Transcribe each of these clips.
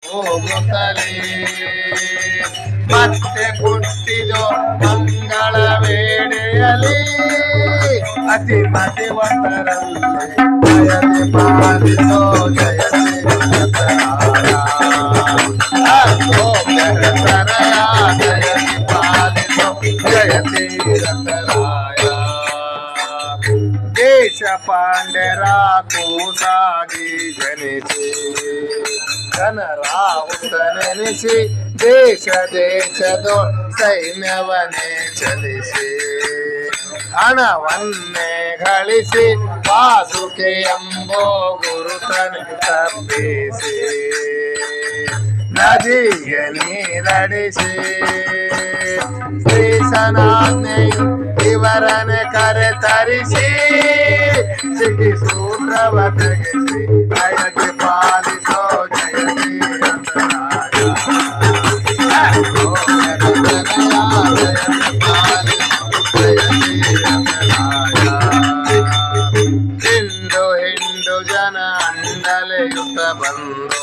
ಹೋಗುತ್ತಲೇ ಮತ್ತೆ ಹುಟ್ಟಿದೋ ಮಂಗಳ ವೇಳೆಯಲ್ಲಿ ಅತಿ ಮತಿವಂತರಲ್ಲಿ ಜಯತಿ ಪಾಲಿಸೋ ಜಯತಿ ಜಯತಿ ಪಾಲಿಸೋ ಜಯತಿ ರತರಾಯ ದೇಶ ಪಾಂಡ್ಯರ ಕೂಸಾಗಿ ಜನಿಸಿ ಜನರಾಹುತನೆನಿಸಿ ದೇಶ ದೇಶದೋ ಸೈನ್ಯವನ್ನೇ ಚಲಿಸಿ ಹಣವನ್ನೇ ಗಳಿಸಿ ಪಾದುಕೆ ಎಂಬೋ ಗುರುತನೆ ತಪ್ಪಿಸಿ ನದಿಗೆ ನೀರಡಿಸಿ ಶ್ರೀಸನಾಜ್ಞೆಯು ಇವರನೆ ಕರೆ ತರಿಸಿ ಸಿಗಿ ಸೂತ್ರವ ತೆಗೆಸಿ ಜಯತಿ ಪಾಲಿಸೋ ಜಯತಿ ಹಿಂಡು ಹಿಂಡು ಜನ ಅಂಡಲೆಯುತ ಬಂದು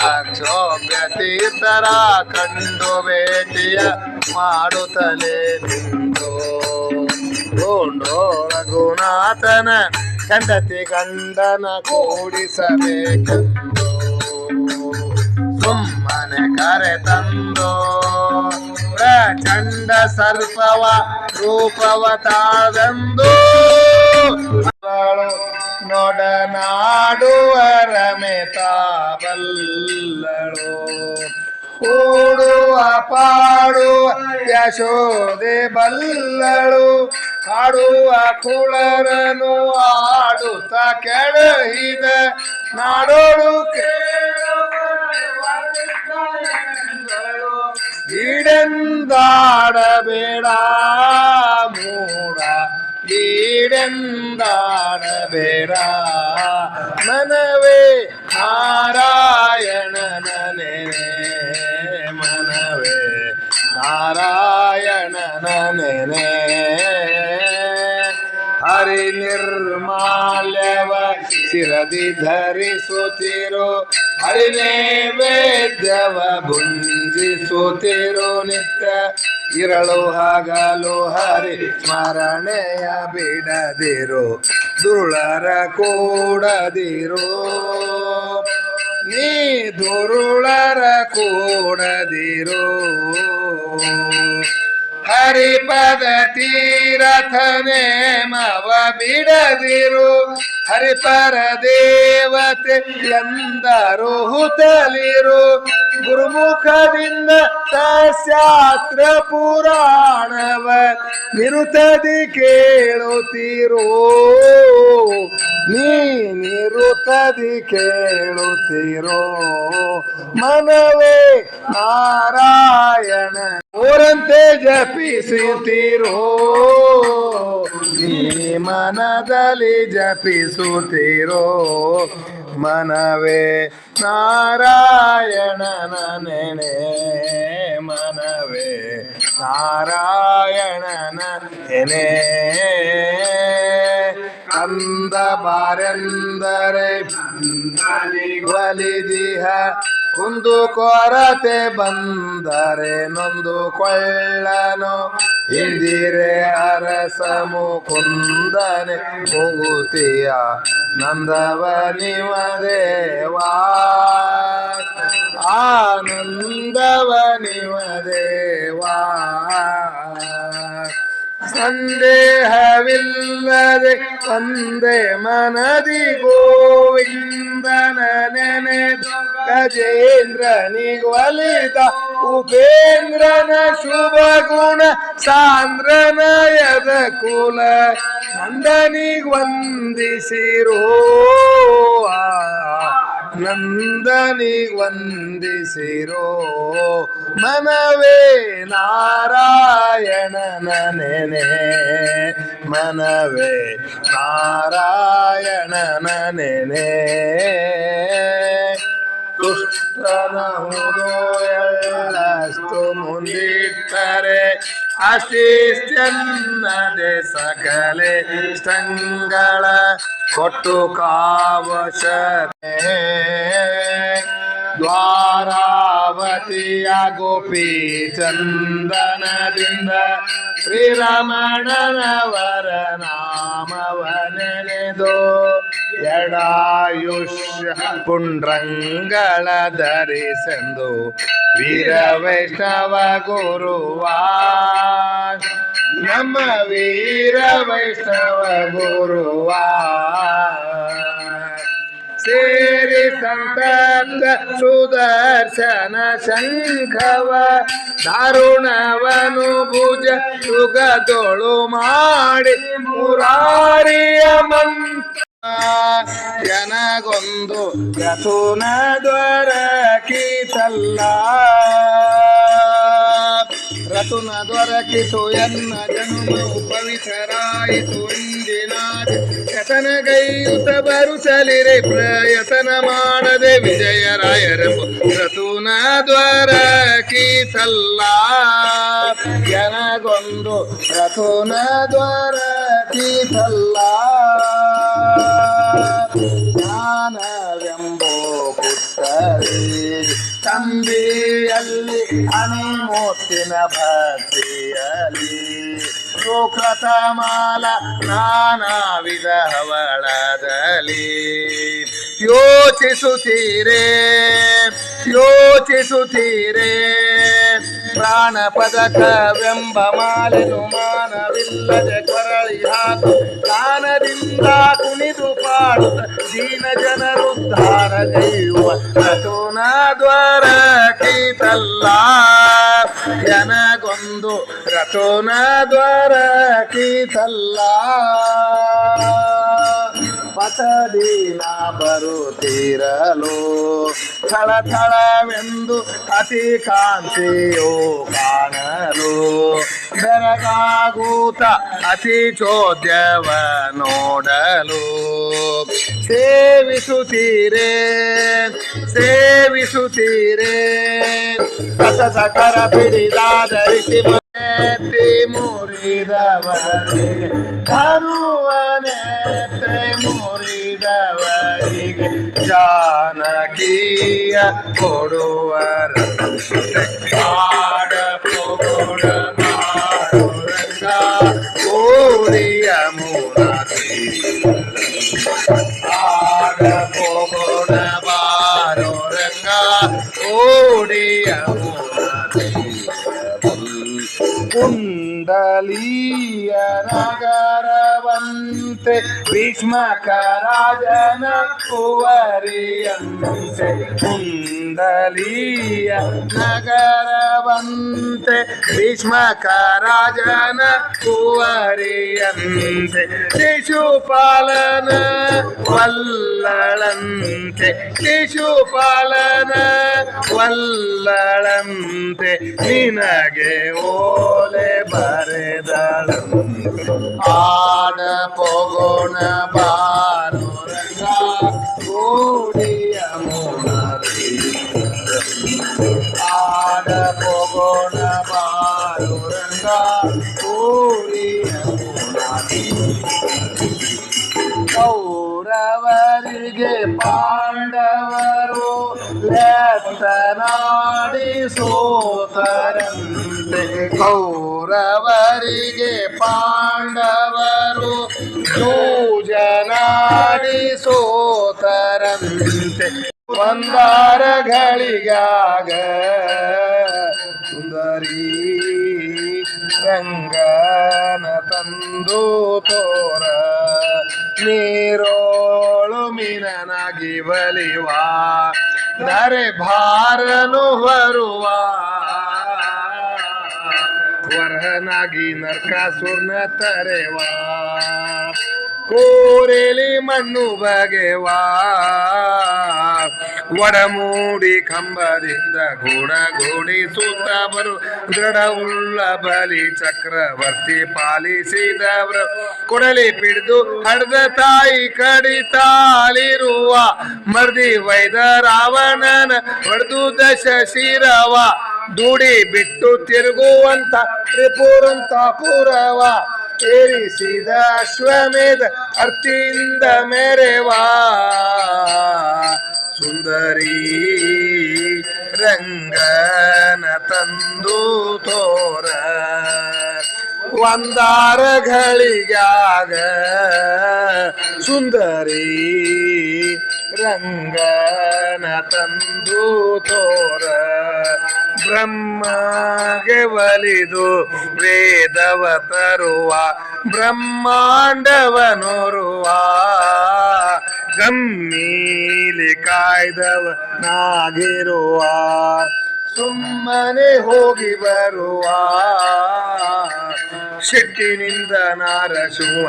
ಅಕ್ಷೋಭ್ಯ ತೀರ್ಥರ ಕಂಡು ಭೇಟಿಯ ಮಾಡುತ್ತಲೇ ನಿಂತು ಗೊಂಡೋ ರಘುನಾಥನ ಕಂಡತಿ ಗಂಡನ ಕೂಡಿಸಬೇಕೆಂದು ಸುಮ್ಮನೆ ಕರೆ ತಂದು ಪ್ರಚಂಡ ಸರ್ಪವ ರೂಪವ ತಾಳೆಂದು ನೊಡನಾಡುವ ರಮೆತಾಬಲ್ಲಳು ಕೂಡುವ ಪಾಡುವ ಯಶೋದೆ ಬಲ್ಲಳು ಕಾಡುವ ಕುಳರನು ಆಡುತ್ತ ಕೆಳಹಿದ ನಾಡೋಳು ಈಡೆಂದಾಡಬೇಡ ಮೂಡ ಈಡೆಂದಾಡಬೇಡ ಮನವೇ ನಾರಾಯಣನ ನೆನೆ ಮನವೇ ನಾರಾಯಣನ ನೆನೆ ಹರಿ ನಿರ್ಮಾಲ್ಯವ ಶಿರದಿ ಧರಿಸುತ್ತಿರೋ ಹರಿ ನೈವೇದ್ಯವ ಭುಂಜಿಸುತ್ತಿರೋ ನಿತ್ಯ ಇರಳು ಹಗಲು ಹರಿ ಸ್ಮರಣೆಯ ಬಿಡದಿರು ದುರುಳರ ಕೂಡದಿರು ನೀ ದುರುಳರ ಕೂಡದಿರು ಹರಿಪದ ತೀರಥ ನೇಮವ ಬಿಡದಿರು ಹರಿಪರ ದೇವತೆ ಎಂದರು ಹುತಲಿರು ಗುರುಮುಖದಿಂದ ಶಾಸ್ತ್ರ ಪುರಾಣವ ನಿರುತದಿ ಕೇಳುತ್ತೀರೋ ನೀ ನಿರುತದಿ ಕೇಳುತ್ತೀರೋ ಮನವೇ ನಾರಾಯಣ ಓರಂತೆ ಜಪಿಸುತ್ತೀರೋ ನೀ ಮನದಲ್ಲಿ ಜಪಿಸುತ್ತೀರೋ ಮನವೇ ನಾರಾಯಣನ ನೆನೆ ಮನವೇ ನಾರಾಯಣನ ನೆನೆ ಕಂದ ಬಾರೆಂದರೆ ಒಲಿದಿಹ ಕುಂದು ಕೊರತೆ ಬಂದರೆ ನೊಂದು ಕೊಳ್ಳನು ಇಂದಿರೆ ಅರಸ ಮುಕುಂದನೆ ಮುಗುತಿಯ ನಂದವ ನಿವ ದೇವಾ ಆನಂದವ ನಿವ ದೇವಾ ಸಂದೇಹವಿಲ್ಲದೆ ಒಂದೇ ಮನದಿ ಗೋವಿಂದನ ನೆನೆದು ಗಜೇಂದ್ರನಿಗೊಲಿದ ಉಪೇಂದ್ರನ ಶುಭ ಗುಣ ಸಾಂದ್ರನಯದ ಕುಲ ನಂದನಿಗೊಂದಿಸಿರೋ ನಂದನಿಗೊಂದಿಸಿರೋ ಮನವೇ ನಾರಾಯಣನ ನೆನೆ ಮನವೇ ನಾರಾಯಣನ ನೆನೆ ದುಷ್ಟನ ಎಳ್ಳಷ್ಟು ಮುಂದಿಟ್ಟರೆ ಅಶಿಷ್ಟನ್ನದೆ ಸಕಲೆ ಇಷ್ಟಂಗಳ ಕೊಟ್ಟು ಕಾವಶ ದ್ವಾರಾವತಿಯ ಗೋಪಿ ಚಂದನದಿಂದ ಶ್ರೀರಮಣನವರ ನಾಮವ ನೆನೆದು ಎಡಾಯುಷ್ಯ ಪುಂಡ್ರಂಗಳ ಧರಿಸೆಂದು ವೀರ ವೈಷ್ಣವ ಗುರುವ ನಮ್ಮ ವೀರ ವೈಷ್ಣವ ಗುರುವ ಸೇರಿ ಸಂತಪ್ತ ಸುದರ್ಶನ ಶಂಖವ ದಾರುಣವನು ಭುಜ ಸುಗದೊಳು ಮಾಡಿ ಮುರಾರಿಯ ಮಂತ್ರ ಜನಗೊಂದು ರಥುನ ದೊರಕಿತಲ್ಲ ರತುನ ದೊರಕಿತು ಎನ್ನ ಜನ್ಮವು ಪವಿತ್ರರಾಯಿತು ಇಂದಿನಾದಿ ಯತನಗೈಯುತ ಬರುಸಲಿರೆ ಪ್ರಯತನ ಮಾಡದೆ ವಿಜಯರಾಯರೆಂಬು ರತುನ ದೊರಕಿತಲ್ಲ ಜನಗೊಂದು ರತುನ ದೊರಕಿತಲ್ಲ ಜ್ಞಾನವೆಂಬೋ ಪುತ್ತರಿ ತಂಬಿಯಲ್ಲಿ ಅನಿಮೋತ್ತಿನ ಭಕ್ತಿಯಲ್ಲಿ ಸುಕೃತ ಮಾಲ ನಾನಾ ವಿಧ ಹವಳದಲ್ಲಿ ಯೋಚಿಸುತ್ತೀರೇ ಪ್ರಾಣ ಪದಕವೆಂಬ ಮಾಲೆನು ಮಾನವಿಲ್ಲದೆ ಕೊರಳಿ ಹಾಕು ದಾನದಿಂದ ಕುಣಿದು ಪಾಡುತ್ತ ದೀನ ಜನರುದ್ಧಾರ ಗೈಯುವ ರತುನ ದೊರಕಿತಲ್ಲ ಜನಗೊಂದು ರತುನ ದೊರಕಿತಲ್ಲ ಪಥದೀನ ಬರುತ್ತಿರಲು ಥಳಥಳವೆಂದು ಅತಿ ಕಾಂತಿಯೋ ಕಾಣಲು ಬೆರಗಾಗೂತ ಅತಿ ಚೋದ್ಯವ ನೋಡಲು ಸೇವಿಸುತ್ತೀರೇ ಸತತ ಕರ ಪಿಡಿದಾದರಿಸಿ ಮುರಿದವರಿಗೆ ಕರುವನೆತ್ತೆ ಮುರಿದವರಿಗೆ ಜಾನಕಿಯ ಕೊಡುವರ ಆಡ ಪೋಡ ಮಾರುರಂಗ ಓರಿಯ ಮೂರತಿ ಆಡ ಪೋಡ ಬಾರುರಂಗ ಓಡಿಯ ಮೂರತಿ ಕುಂಡಲೀಯ ನಗರವಂತೆ ಭೀಷ್ಮಕ ರಾಜನ ಕುವರಿಯಂತೆ ಕುಂಡಲೀಯ ನಗರವಂತೆ ಭೀಷ್ಮಕ ರಾಜನ ಕುವರಿಯಂತೆ ಶಿಶುಪಾಲನ ವಲ್ಲಳಂತೆ ಶಿಶುಪಾಲನ ವಲ್ಲಳಂತೆ ನಿನಗೆ ಓಲೆ ಬರೆದಳಂತೆ ಆಡ ಪೊಗೋಣ ಬಾರುರಂಗ ಗೋಡಿಯ ಮೂರತಿ ಆಡ ಪೊಗೋಣ ಬಾರುರಂಗ ಗೋಡಿಯ ಮೂರತಿ ಕೌರವರಿಗೆ ಪಾಂಡವರು ಲೆತ್ತನಾಡಿ ಸೋತರಂತೆ ಕೌರವರಿಗೆ ಪಾಂಡವರು ಜೂಜನಾಡಿ ಸೋತರಂತೆ ಒಂದಾರಗಳಿಗಾಗ ಸುಂದರಿ ರಂಗನ ತಂದು ತೋರ ನೀರೋಳು ಮೀನನಾಗಿ ಬಲಿವ ನರೆ ಭಾರನು ಬರುವ ವರನಾಗಿ ನರಕಾಸುರನ ತರೆವಾ ಕೋರೆಲಿ ಮಣ್ಣು ಬಗೆವಾ ಒಡಮೂಡಿ ಕಂಬದಿಂದ ಗೂಡಿ ಸುತ್ತ ಬರು ದೃಢವುಳ್ಳ ಬಲಿ ಚಕ್ರವರ್ತಿ ಪಾಲಿಸಿದವ್ರ ಕೊಡಲಿ ಪಿಡಿದು ಹಡ್ದ ತಾಯಿ ಕಡಿತಾಲಿರುವ ಮರ್ದಿ ವೈದ ರಾವಣನ ಹೊಡೆದು ದಶ ಶಿರವ ದುಡಿ ಬಿಟ್ಟು ತಿರುಗುವಂತ ತ್ರಿಪುರಂತ ಪುರವ ಏರಿಸಿದ ಅಶ್ವಮೇಧ ಅರ್ತಿಯಿಂದ ಮೆರೆವಾ ಸುಂದರಿ ರಂಗನ ತಂದು ತೋರ ಒಂದಾರಗಳಿಗಾಗ ಸುಂದರಿ ರಂಗನ ತಂದು ತೋರ ಬ್ರಹ್ಮಗೆ ಒಲಿದು ವೇದವ ತರುವ ಬ್ರಹ್ಮಾಂಡವನೋರುವ ಗಮ್ಮೀಲಿ ಕಾಯ್ದವನಾಗಿರುವ ಸುಮ್ಮನೆ ಹೋಗಿ ಬರುವ ಶೆಟ್ಟಿನಿಂದ ನಾರಸುವ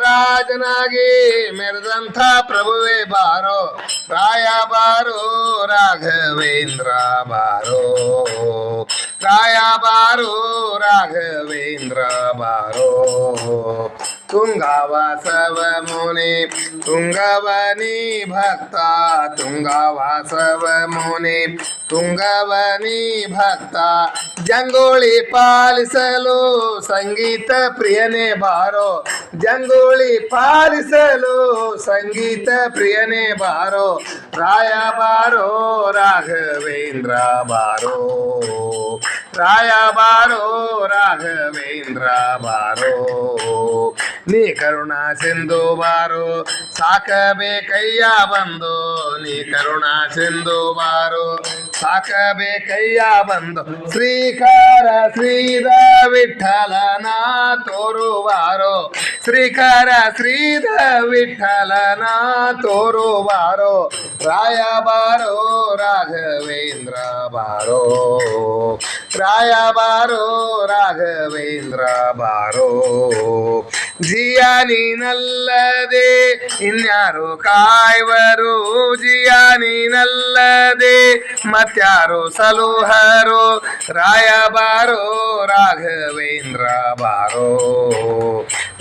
ರಾಜನಾಗಿ ಮೆರೆದಂಥ ಪ್ರಭುವೇ ಬಾರೋ ರಾಯ ಬಾರೋ ರಾಘವೇಂದ್ರ ಬಾರೋ ರಾಯ ಬಾರೋ ರಾಘವೇಂದ್ರ ಬಾರೋ ತುಂಗವಾಸವ ಮುನಿ ತುಂಗವನಿ ಭಕ್ತ ತುಂಗವಾಸವ ಮುನಿ ತುಂಗವನಿ ಭಕ್ತ ಜಂಗೋಳಿ ಪಾಲಿಸಲು ಸಂಗೀತ ಪ್ರಿಯನೇ ಬಾರೋ ಜಂಗೋಳಿ ಪಾಲಿಸಲು ಸಂಗೀತ ಪ್ರಿಯನೇ ಬಾರೋ ರಾಯ ಬಾರೋ ರಾಘವೇಂದ್ರ ಬಾರೋ ರಾಯ ಬಾರೋ ರಾಘವೇಂದ್ರ ಬಾರೋ ನೀ ಕರುಣಾ ಸಿಂಧು ಬಾರೋ ಸಾಕಬೇಕಯ್ಯ ಬಂದು ನೀ ಕರುಣಾ ಸಿಂಧು ಬಾರೋ ಸಾಕಬೇಕಯ್ಯ ಬಂದು ಶ್ರೀಕಾರ ಶ್ರೀದ ವಿಠಲನ ತೋರುವಾರೋ ಶ್ರೀಕಾರ ಶ್ರೀದ ವಿಠಲನ ತೋರುವಾರೋ ರಾಯ ಬಾರೋ ರಾಘವೇಂದ್ರ ಬಾರೋ ರಾಯ ಬಾರೋ ರಾಘವೇಂದ್ರ ಬಾರೋ ಜಿಯ ನೀನಲ್ಲದೆ ಇನ್ಯಾರು ಕಾಯ್ವರು ಜಿಯ ನೀನಲ್ಲದೆ ಮತ್ಯಾರು ಸಲುಹರು ರಾಯ ಬಾರೋ ರಾಘವೇಂದ್ರ ಬಾರೋ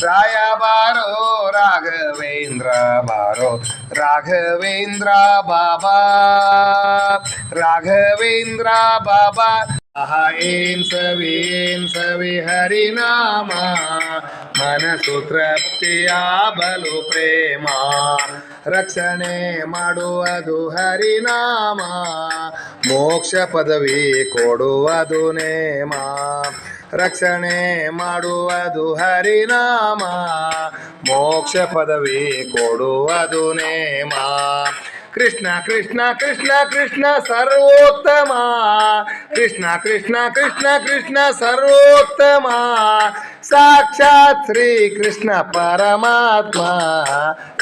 ರಾಯ ಬಾರೋ ರಾಘವೇಂದ್ರ ಬಾರೋ ರಾಘವೇಂದ್ರ ಬಾಬಾ ರಾಘವೇಂದ್ರ ಬಾಬಾ ಏನ್ ಸವಿ ಹರಿನಾಮ ಮನಸ್ಸು ತೃಪ್ತಿಯ ಬಲು ಪ್ರೇಮ ರಕ್ಷಣೆ ಮಾಡುವುದು ಹರಿನಾಮ ಮೋಕ್ಷ ಪದವಿ ಕೊಡುವುದು ನೇಮ ರಕ್ಷಣೆ ಮಾಡುವುದು ಹರಿನಾಮ ಮೋಕ್ಷ ಪದವಿ ಕೊಡುವುದು ನೇಮ ಕೃಷ್ಣ ಕೃಷ್ಣ ಕೃಷ್ಣ ಕೃಷ್ಣ ಸರ್ವೋತ್ತಮ ಕೃಷ್ಣ ಕೃಷ್ಣ ಕೃಷ್ಣ ಕೃಷ್ಣ ಸರ್ವೋತ್ತಮ ಸಾಕ್ಷಾತ್ ಶ್ರೀ ಕೃಷ್ಣ ಪರಮಾತ್ಮ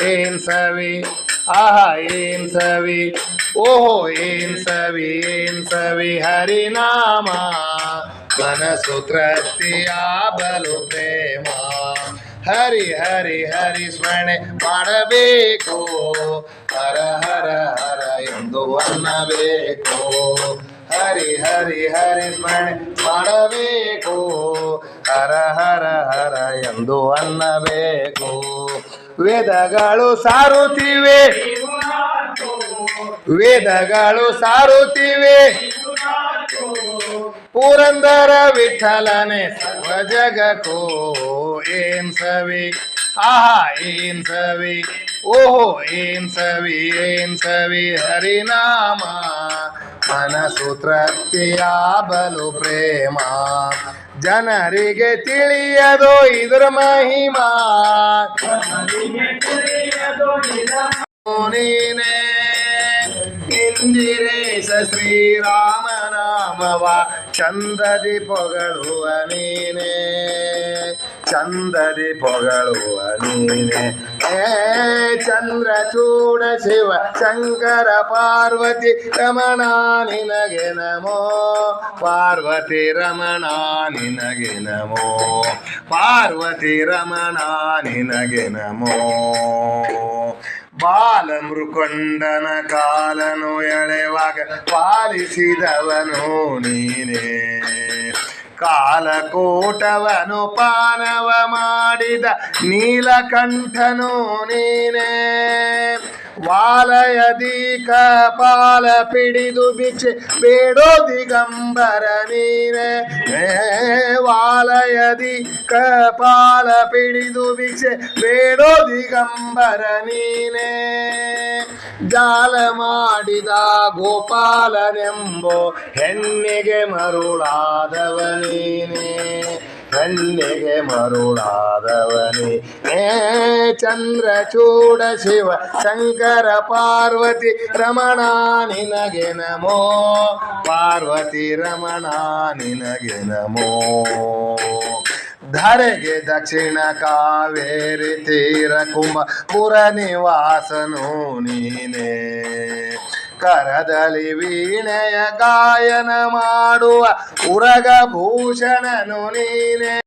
ಏನ್ ಸವಿ ಆಹಾ ಏನ್ ಸವಿ ಓಹೋ ಏನ್ ಸವಿ ಹರಿನಾಮ ಮನಸ್ಸು ತೃಪ್ತಿಯ ಬಲು ಪ್ರೇಮ ಹರಿ ಹರಿ ಹರಿ ಸ್ಮರಣೆ ಮಾಡಬೇಕು ಹರ ಹರ ಹರ ಎಂದು ಅನ್ನಬೇಕು ಹರಿ ಹರಿ ಹರಿ ಸ್ಮರಣೆ ಮಾಡಬೇಕು ಹರ ಹರ ಹರ ಎಂದು ಅನ್ನಬೇಕು ವೇದಗಳು ಸಾರುತ್ತಿವೆ ವೇದಗಳು ಸಾರುತ್ತಿವೆ ಪುರಂದರ ವಿಠಲನೆ ಸರ್ವ ಜಗಕ್ಕೋ ಏನ್ ಸವಿ ಆಹಾ ಏನ್ ಸವಿ ಓಹೋ ಏನ್ ಸವಿ ಹರಿನಾಮ ಮನಸ್ಸು ತೃಪ್ತಿಯ ಬಲು ಪ್ರೇಮ ಜನರಿಗೆ ತಿಳಿಯದು ಇದ್ರ ಮಹಿಮಾ ನೀನೇ ಇಂದಿರೇಶ ಶ್ರೀರಾಮ ನಾಮವ ಚಂದದಿ ಪೊಗಳುವ ನೀನೇ ಚಂದದಿ ಪೊಗಳುವ ನೀನೆ ಚಂದ್ರಚೂಡ ಶಿವ ಶಂಕರ ಪಾರ್ವತಿ ರಮಣ ನಿನಗೆ ನಮೋ ಪಾರ್ವತಿ ರಮಣ ನಿನಗೆ ನಮೋ ಪಾರ್ವತಿ ರಮಣ ನಿನಗೆ ನಮೋ ಬಾಲಮೃಕೊಂಡನ ಕಾಲನು ಎಳೆವಾಗ ಪಾಲಿಸಿದವನು ನೀನೇ ಕಾಲಕೂಟವನು ಪಾನವ ಮಾಡಿದ ನೀಲಕಂಠನು ನೀನೇ ವಾಲಯದಿ ಕಪಾಲ ಪಿಡಿದು ಭಿಕ್ಷೆ ಬೇಡೋ ದಿಗಂಬರ ನೀನೆ ವಾಲಯದಿ ಕಪಾಲ ಪಿಡಿದು ಭಿಕ್ಷೆ ಬೇಡೋ ದಿಗಂಬರ ನೀನೆ ಜಾಲ ಮಾಡಿದ ಗೋಪಾಲನೆಂಬೋ ಹೆಣ್ಣಿಗೆ ಮರುಳಾದವನೇನೆ ಹೆಣ್ಣಿಗೆ ಮರುಳಾದವನೇ ಚಂದ್ರಚೂಡ ಶಿವ ಶಂಕರ ಪಾರ್ವತಿ ರಮಣ ನಿನಗೆ ನಮೋ ಪಾರ್ವತಿ ರಮಣ ನಿನಗೆ ನಮೋ ಧರೆಗೆ ದಕ್ಷಿಣ ಕಾವೇರಿ ತೀರ ಕುಂಭ ಪುರ ನಿವಾಸನು ನೀನೆ ಕರದಲ್ಲಿ ವೀಣೆಯ ಗಾಯನ ಮಾಡುವ ಉರಗ ಭೂಷಣನು ನೀನೆ